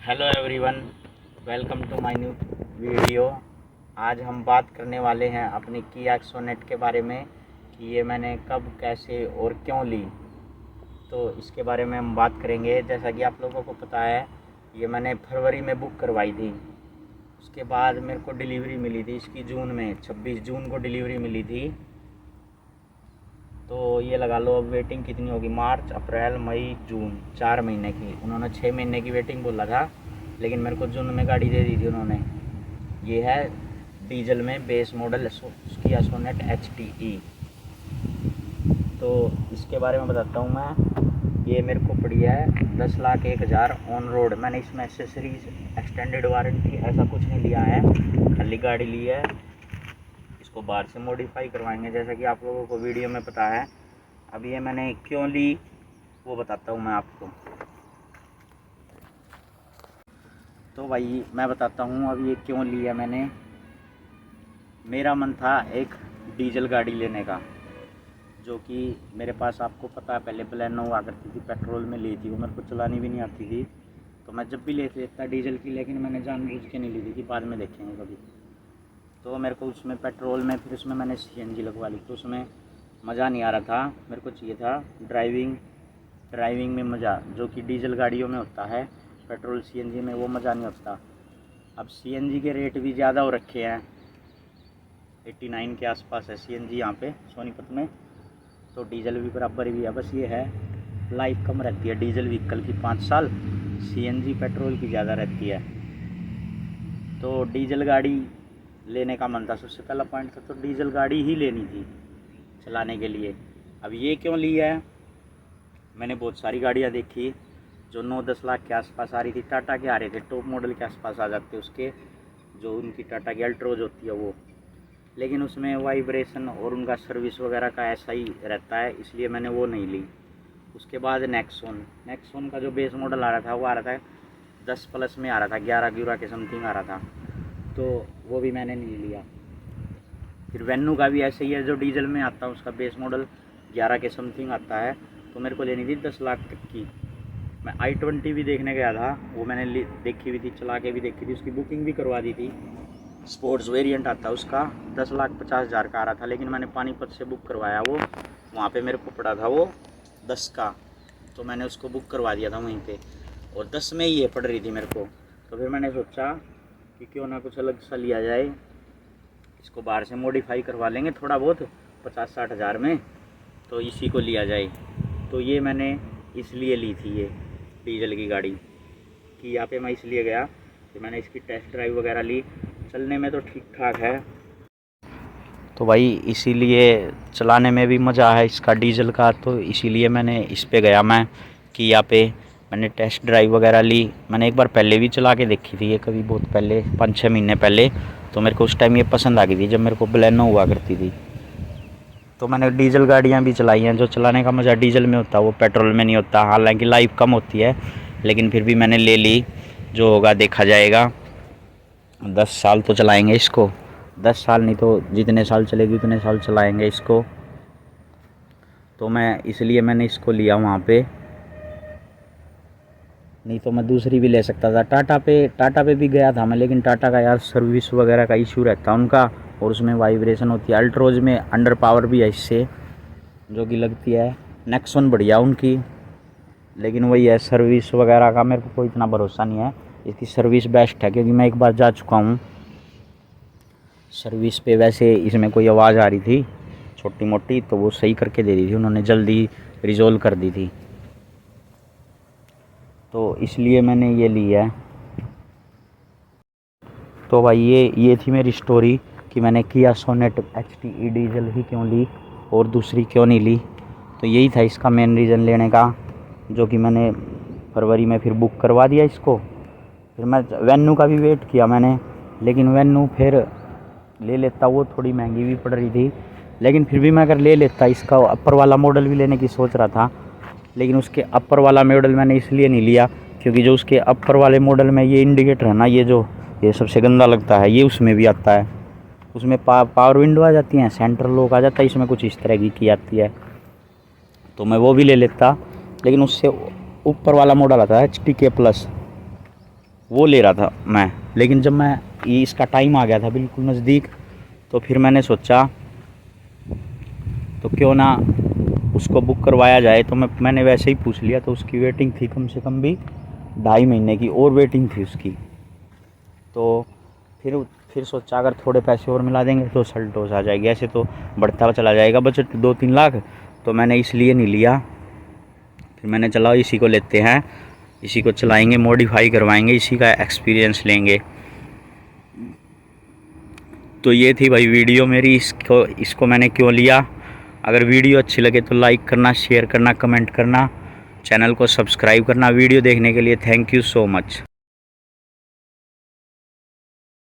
Hello everyone, welcome to my new video. आज हम बात करने वाले हैं अपनी किया सोनेट के बारे में कि ये मैंने कब, कैसे और क्यों ली। तो इसके बारे में हम बात करेंगे। जैसा कि आप लोगों को पता है, ये मैंने फरवरी में बुक करवाई थी। उसके बाद मेरे को डिलीवरी मिली थी इसकी जून में, 26 जून को डिलीवरी मिली थी। तो ये लगा लो अब वेटिंग कितनी होगी, मार्च, अप्रैल, मई, जून, 4 महीने की। उन्होंने 6 महीने की वेटिंग बोला था, लेकिन मेरे को जून में गाड़ी दे दी थी उन्होंने। ये है डीजल में बेस मॉडल किया सोनेट HTE। तो इसके बारे में बताता हूँ मैं। ये मेरे को पड़ी है 10,01,000 ऑन रोड। मैंने इसमें एक्सेसरीज, एक्सटेंडेड वारंटी ऐसा कुछ नहीं लिया है, खाली गाड़ी ली है। इसको बाहर से मॉडिफाई करवाएंगे, जैसा कि आप लोगों को वीडियो में पता है। अब ये मैंने क्यों ली वो बताता हूँ मैं आपको। तो भाई मैं बताता हूँ अब ये क्यों लिया मैंने। मेरा मन था एक डीजल गाड़ी लेने का, जो कि मेरे पास, आपको पता है, पहले बलेनो हुआ करती थी, पेट्रोल में ली थी। वो मेरे को चलानी भी नहीं आती थी, तो मैं जब भी लेता डीजल की, लेकिन मैंने जानबूझ के नहीं ली थी कि बाद में देखेंगे कभी। तो मेरे को उसमें पेट्रोल में, फिर उसमें मैंने CNG लगवा ली, तो उसमें मज़ा नहीं आ रहा था। मेरे को चाहिए था ड्राइविंग में मज़ा, जो कि डीजल गाड़ियों में होता है। पेट्रोल CNG में वो मज़ा नहीं होता। अब CNG के रेट भी ज़्यादा हो रखे हैं, 89 के आसपास है CNG यहाँ पे सोनीपत में। तो डीजल भी बराबर ही है, बस ये है लाइफ कम रहती है डीजल व्हीकल की, 5 साल। CNG पेट्रोल की ज़्यादा रहती है। तो डीजल गाड़ी लेने का मन था, सबसे पहला पॉइंट था। तो डीजल गाड़ी ही लेनी थी चलाने के लिए। अब ये क्यों ली है, मैंने बहुत सारी गाड़ियाँ देखी जो 9-10 लाख के आसपास आ रही थी। टाटा के आ रहे थे, टॉप मॉडल के आसपास आ जाते उसके, जो उनकी टाटा की अल्ट्रोज होती है वो। लेकिन उसमें वाइब्रेशन और उनका सर्विस वगैरह का ऐसा ही रहता है, इसलिए मैंने वो नहीं ली। उसके बाद नेक्सॉन का जो बेस मॉडल आ रहा था, वो आ रहा था 10+ में आ रहा था, 11 के समथिंग आ रहा था, तो वो भी मैंने नहीं लिया। फिर वेन्यू का भी ऐसे ही है, जो डीजल में आता है उसका बेस मॉडल 11 के समथिंग आता है। तो मेरे को लेनी थी 10 लाख तक की। मैं i20 भी देखने गया था, वो मैंने देखी हुई थी, चला के भी देखी थी, उसकी बुकिंग भी करवा दी थी। स्पोर्ट्स वेरिएंट आता है उसका, 10,50,000 का आ रहा था, लेकिन मैंने पानीपत से बुक करवाया। वो वहाँ पे मेरे को पड़ा था वो 10 का, तो मैंने उसको बुक करवा दिया था वहीं पे, और 10 में ही ये पड़ रही थी मेरे को। तो फिर मैंने सोचा कि क्यों ना कुछ अलग सा लिया जाए, इसको बाहर से मॉडिफाई करवा लेंगे थोड़ा बहुत 50-60 हज़ार में, तो इसी को लिया जाए। तो ये मैंने इसलिए ली थी ये डीजल की गाड़ी। कि यहाँ पे मैं इसलिए गया कि मैंने इसकी टेस्ट ड्राइव वगैरह ली, चलने में तो ठीक ठाक है। तो भाई इसीलिए चलाने में भी मज़ा है इसका डीजल का, तो इसीलिए मैंने इस पे गया मैं कि यहाँ पे मैंने टेस्ट ड्राइव वगैरह ली। मैंने एक बार पहले भी चला के देखी थी ये, कभी बहुत पहले, 5-6 महीने पहले। तो मेरे को उस टाइम ये पसंद आ गई थी, जब मेरे को बलेनो हुआ करती थी। तो मैंने डीजल गाड़ियाँ भी चलाई हैं। जो चलाने का मज़ा डीजल में होता है वो पेट्रोल में नहीं होता। हालांकि लाइफ कम होती है, लेकिन फिर भी मैंने ले ली। जो होगा देखा जाएगा। 10 साल तो चलाएंगे इसको, 10 साल नहीं तो जितने साल चलेगी उतने साल चलाएंगे इसको। तो मैं इसलिए मैंने इसको लिया वहाँ पे, नहीं तो मैं दूसरी भी ले सकता था। टाटा पे भी गया था मैं, लेकिन टाटा का यार सर्विस वगैरह का इशू रहता है उनका, और उसमें वाइब्रेशन होती है। अल्ट्रोज में अंडर पावर भी है इससे, जो कि लगती है। नेक्सॉन बढ़िया उनकी, लेकिन वही है, सर्विस वगैरह का मेरे को कोई इतना भरोसा नहीं है। इसकी सर्विस बेस्ट है, क्योंकि मैं एक बार जा चुका हूँ सर्विस पे। वैसे इसमें कोई आवाज़ आ रही थी छोटी मोटी, तो वो सही करके दे दी थी उन्होंने, जल्दी रिजोल्व कर दी थी। तो इसलिए मैंने ये ली है। तो भाई ये थी मेरी स्टोरी कि मैंने किया सोनेट HTE डीजल ही क्यों ली और दूसरी क्यों नहीं ली। तो यही था इसका मेन रीज़न लेने का, जो कि मैंने फरवरी में फिर बुक करवा दिया इसको। फिर मैं वेन्यू का भी वेट किया मैंने, लेकिन वेन्यू फिर ले लेता, वो थोड़ी महंगी भी पड़ रही थी। लेकिन फिर भी मैं अगर ले लेता, इसका अपर वाला मॉडल भी लेने की सोच रहा था, लेकिन उसके अपर वाला मॉडल मैंने इसलिए नहीं लिया क्योंकि जो उसके अपर वाले मॉडल में ये इंडिकेटर है ना, ये सबसे गंदा लगता है। ये उसमें भी आता है, उसमें पावर विंडो आ जाती है, सेंट्रल लॉक आ जाता है, इसमें कुछ इस तरह की आती है। तो मैं वो भी ले लेता, लेकिन उससे ऊपर वाला मॉडल आता है HTK+, वो ले रहा था मैं। लेकिन जब मैं ये इसका टाइम आ गया था बिल्कुल नज़दीक, तो फिर मैंने सोचा तो क्यों ना उसको बुक करवाया जाए। तो मैंने वैसे ही पूछ लिया, तो उसकी वेटिंग थी कम से कम भी 2.5 महीने की और वेटिंग थी उसकी। तो फिर सोचा अगर थोड़े पैसे और मिला देंगे तो सल्टोस आ जाएगी। ऐसे तो बढ़ता चला जाएगा बजट 2-3 लाख, तो मैंने इसलिए नहीं लिया। फिर मैंने चला इसी को लेते हैं, इसी को चलाएंगे, मॉडिफाई करवाएंगे, इसी का एक्सपीरियंस लेंगे। तो ये थी भाई वीडियो मेरी, इसको मैंने क्यों लिया। अगर वीडियो अच्छी लगे तो लाइक करना, शेयर करना, कमेंट करना, चैनल को सब्सक्राइब करना। वीडियो देखने के लिए थैंक यू सो मच।